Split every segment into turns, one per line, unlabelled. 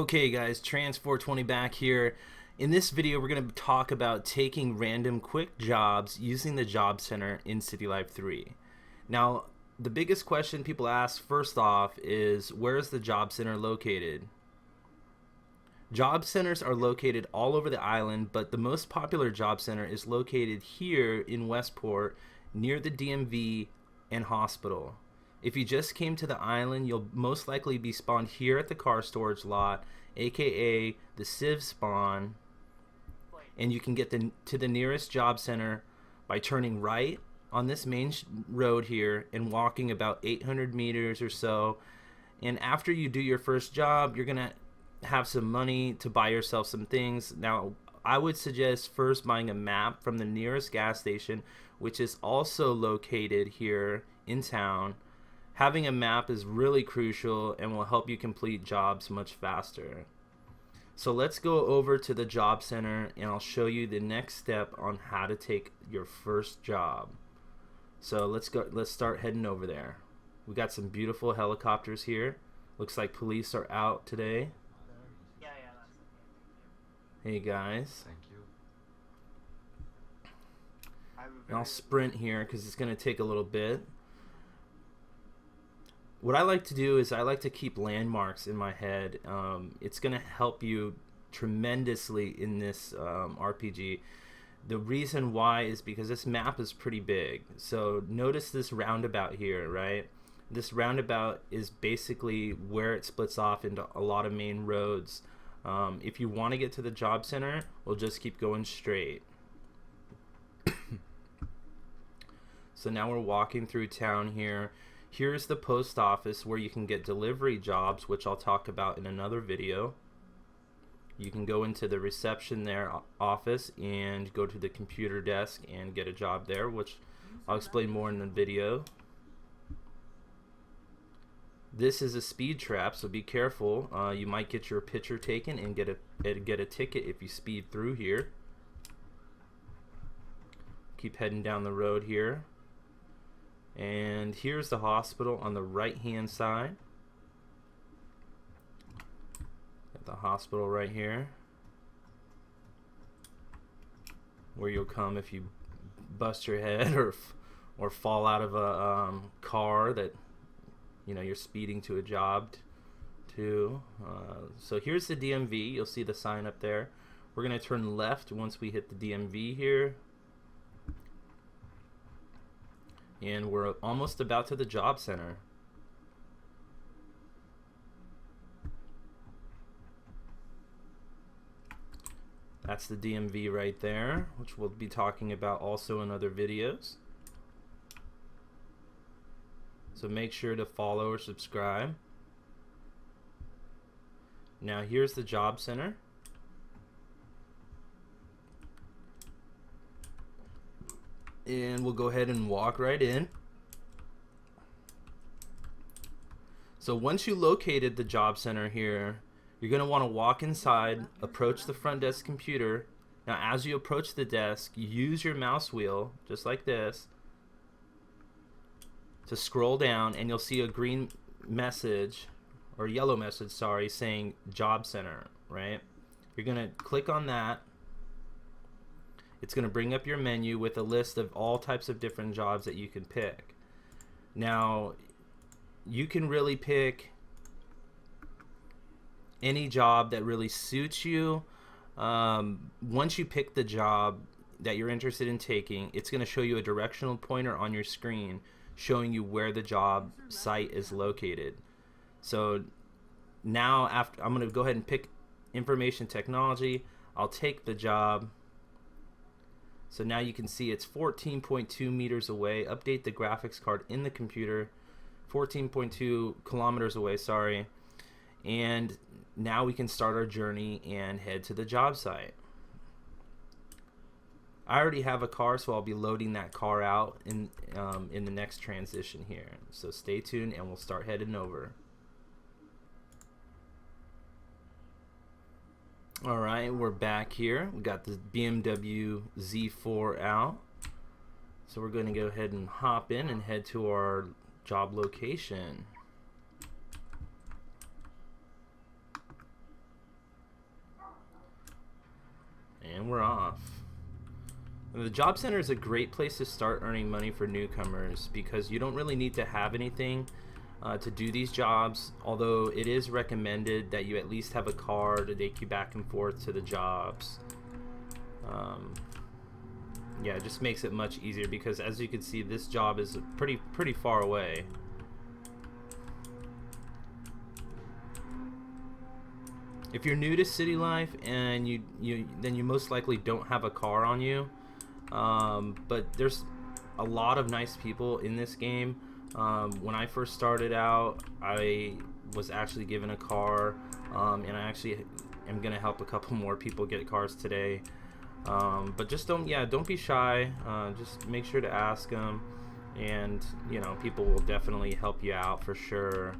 Okay guys, Trans420 back here. In this video we're going to talk about taking random quick jobs using the Job Center in City Life 3. Now the biggest question people ask first off is, where is the Job Center located? Job centers are located all over the island, but the most popular job center is located here in Westport near the DMV and hospital. If you just came to the island, you'll most likely be spawned here at the car storage lot, aka the Civ spawn, and you can get to the nearest job center by turning right on this main road here and walking about 800 meters or so. And after you do your first job, you're gonna have some money to buy yourself some things. Now I would suggest first buying a map from the nearest gas station, which is also located here in town. Having a map is really crucial and will help you complete jobs much faster. So let's go over to the job center and I'll show you the next step on how to take your first job. So let's start heading over there. We got some beautiful helicopters here. Looks like police are out today.
Yeah, that's okay.
Hey guys.
Thank you.
And I'll sprint here because it's going to take a little bit. What I like to do is I like to keep landmarks in my head. It's going to help you tremendously in this RPG. The reason why is because this map is pretty big. So notice this roundabout here, right? This roundabout is basically where it splits off into a lot of main roads. If you want to get to the job center, we'll just keep going straight. So now we're walking through town here. Here's the post office where you can get delivery jobs, which I'll talk about in another video. You can go into the reception there office and go to the computer desk and get a job there, which I'll explain more in the video. This is a speed trap, so be careful. You might get your picture taken and get a ticket if you speed through here. Keep heading down the road here. And here's the hospital on the right hand side. Got the hospital right here, where you'll come if you bust your head or fall out of a car that you're speeding to a job to. So here's the DMV. You'll see the sign up there. We're gonna turn left once we hit the DMV here. And we're almost about to the job center. That's the DMV right there, which we'll be talking about also in other videos. So make sure to follow or subscribe. Now here's the job center. And we'll go ahead and walk right in. So once you located the job center here, you're going to want to walk inside, approach the front desk computer. Now as you approach the desk, use your mouse wheel, just like this, to scroll down, and you'll see a green message, or yellow message, sorry, saying Job Center, right? You're going to click on that. It's going to bring up your menu with a list of all types of different jobs that you can pick. Now, you can really pick any job that really suits you. Once you pick the job that you're interested in taking, it's going to show you a directional pointer on your screen showing you where the job site is located. So now I'm going to go ahead and pick information technology. I'll take the job. So now you can see it's 14.2 meters away. Update the graphics card in the computer. 14.2 kilometers away, sorry. And now we can start our journey and head to the job site. I already have a car, so I'll be loading that car out in the next transition here. So stay tuned and we'll start heading over. Alright, we're back here. We got the BMW Z4 out. So we're going to go ahead and hop in and head to our job location. And the job center is a great place to start earning money for newcomers because you don't really need to have anything to do these jobs, although it is recommended that you at least have a car to take you back and forth to the jobs. Yeah, it just makes it much easier because, as you can see, this job is pretty far away. If you're new to city life and then you most likely don't have a car on you, but there's a lot of nice people in this game. When I first started out, I was actually given a car, and I actually am gonna help a couple more people get cars today. But just don't be shy. Just make sure to ask them, and people will definitely help you out for sure.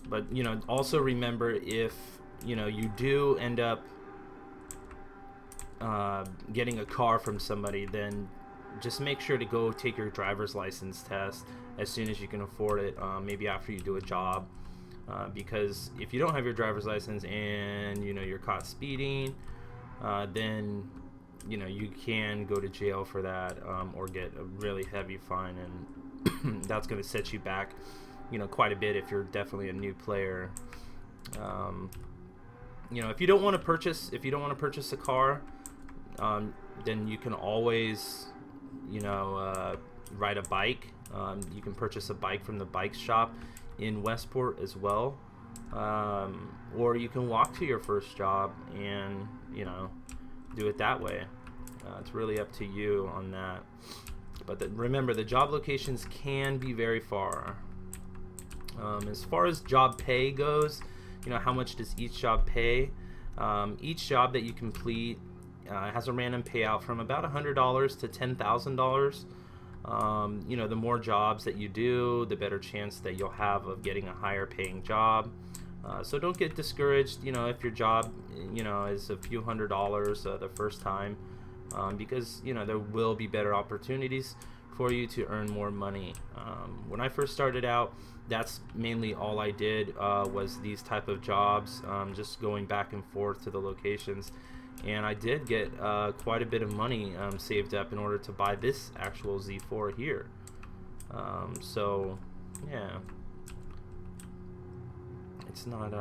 But also remember, if you do end up getting a car from somebody, then just make sure to go take your driver's license test as soon as you can afford it, maybe after you do a job, because if you don't have your driver's license and you're caught speeding, then you can go to jail for that, or get a really heavy fine, and that's going to set you back quite a bit if you're definitely a new player. If you don't want to purchase a car, then you can always ride a bike. You can purchase a bike from the bike shop in Westport as well, or you can walk to your first job and do it that way. It's really up to you on that. But remember, the job locations can be very far. As far as job pay goes, how much does each job pay? Each job that you complete has a random payout from about $100 to $10,000. The more jobs that you do, the better chance that you'll have of getting a higher paying job. So don't get discouraged, if your job, is a few $100s the first time, because there will be better opportunities for you to earn more money. When I first started out, that's mainly all I did, was these type of jobs, just going back and forth to the locations, and I did get quite a bit of money saved up in order to buy this actual Z4 here. So yeah, it's not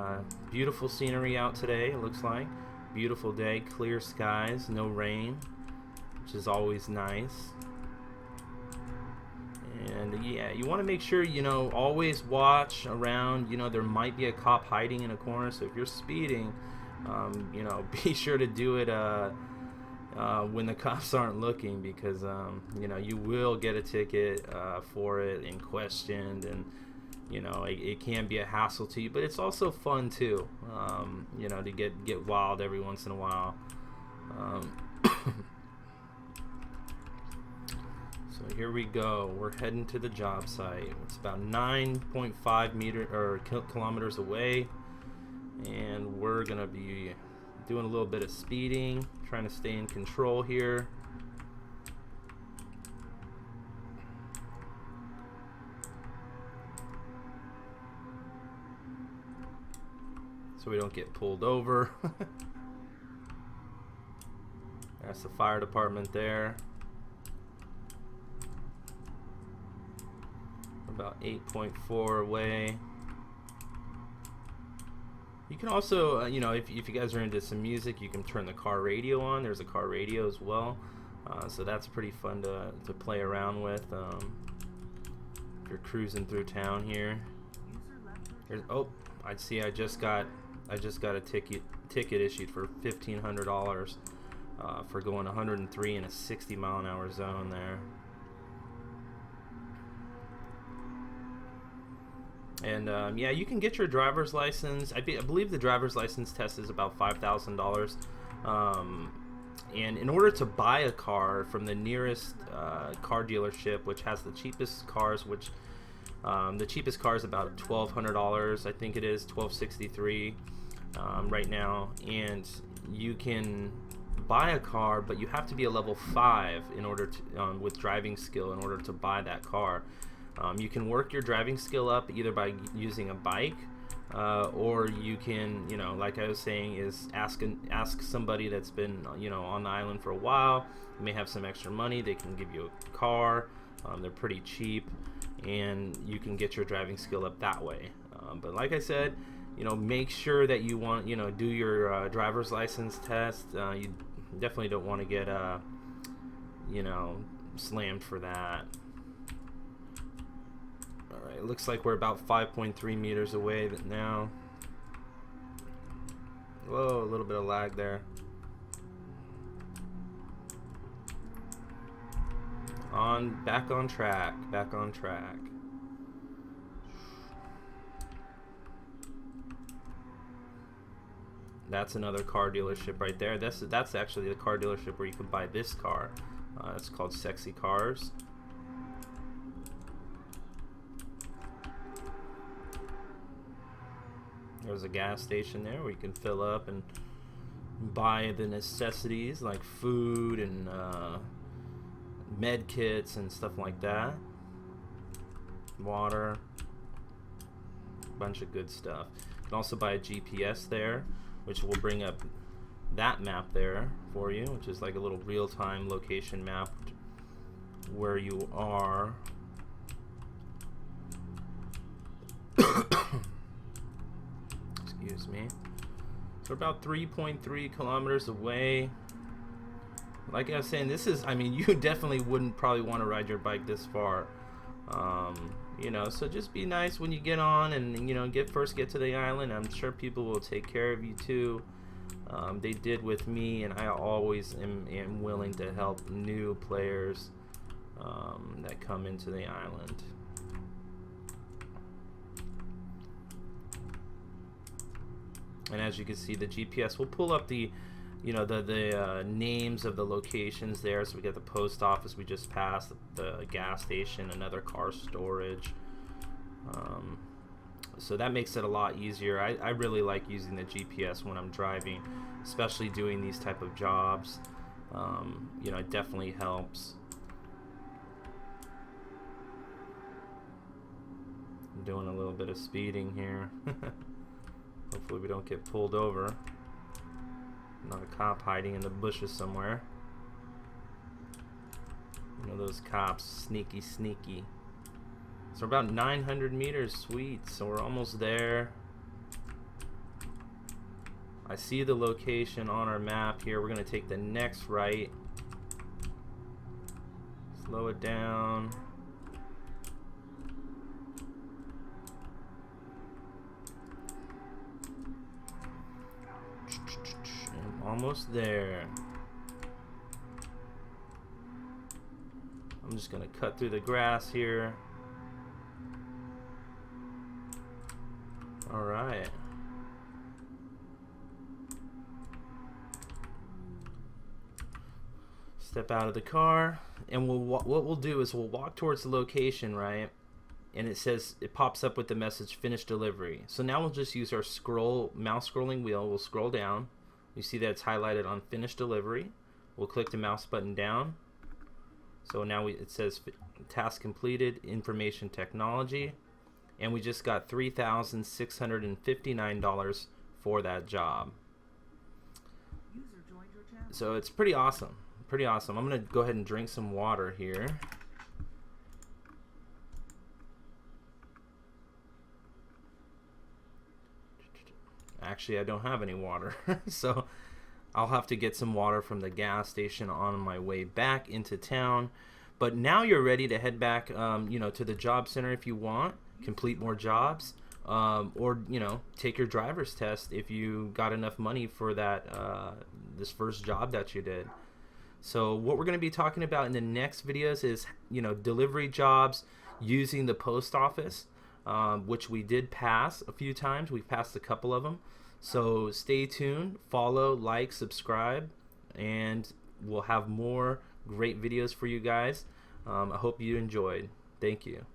beautiful scenery out today. It looks like beautiful day, clear skies, no rain, which is always nice. And yeah, you want to make sure always watch around. There might be a cop hiding in a corner, so if you're speeding, be sure to do it when the cops aren't looking, because you will get a ticket for it and questioned, and it can be a hassle to you, but it's also fun too, to get wild every once in a while. So here we go. We're heading to the job site. It's about 9.5 kilometers away, and we're gonna be doing a little bit of speeding, trying to stay in control here. So we don't get pulled over. That's the fire department there. About 8.4 away. You can also, if you guys are into some music, you can turn the car radio on. There's a car radio as well, so that's pretty fun to play around with if you're cruising through town here. I see. I just got a ticket issued for $1,500 for going 103 in a 60-mile-an-hour zone there. And yeah, you can get your driver's license. I believe the driver's license test is about $5,000. And in order to buy a car from the nearest car dealership, which has the cheapest cars, the cheapest car is about $1,200, I think it is $1,263 right now. And you can buy a car, but you have to be a level 5 in order to, with driving skill, in order to buy that car. You can work your driving skill up either by using a bike or you can, like I was saying, is ask somebody that's been, on the island for a while. You may have some extra money. They can give you a car. They're pretty cheap, and you can get your driving skill up that way. But like I said, make sure that you do your driver's license test. You definitely don't want to get slammed for that. Alright, looks like we're about 5.3 meters away now. Whoa, a little bit of lag there. Back on track. That's another car dealership right there. That's actually the car dealership where you can buy this car. It's called Sexy Cars. There's a gas station there where you can fill up and buy the necessities like food and med kits and stuff like that. Water. Bunch of good stuff. You can also buy a GPS there, which will bring up that map there for you, which is like a little real-time location map where you are. Excuse me. So we're about 3.3 kilometers away. Like I was saying, you definitely wouldn't probably want to ride your bike this far. So just be nice when you get on and, get to the island. I'm sure people will take care of you too. They did with me, and I always am willing to help new players that come into the island. And as you can see, the GPS will pull up the names of the locations there. So we got the post office we just passed, the gas station, another car storage. So that makes it a lot easier. I really like using the GPS when I'm driving, especially doing these type of jobs. It definitely helps. I'm doing a little bit of speeding here. Hopefully we don't get pulled over. Not a cop hiding in the bushes somewhere. Those cops, sneaky. So we're about 900 meters, sweet. So we're almost there. I see the location on our map here. We're gonna take the next right. Slow it down. Almost there. I'm just gonna cut through the grass here. Alright. Step out of the car, and what we'll do is we'll walk towards the location, right? And it pops up with the message finish delivery. So now we'll just use our mouse scrolling wheel. We'll scroll down. You see that it's highlighted on finish delivery. We'll click the mouse button down. So now it says task completed, information technology, and we just got $3,659 for that job. So it's pretty awesome. I'm gonna go ahead and drink some water here. Actually, I don't have any water, so I'll have to get some water from the gas station on my way back into town. But now you're ready to head back, to the job center if you want, complete more jobs, or take your driver's test if you got enough money for that this first job that you did. So what we're going to be talking about in the next videos is delivery jobs using the post office, which we did pass a few times. We've passed a couple of them. So stay tuned, follow, like, subscribe, and we'll have more great videos for you guys. I hope you enjoyed. Thank you.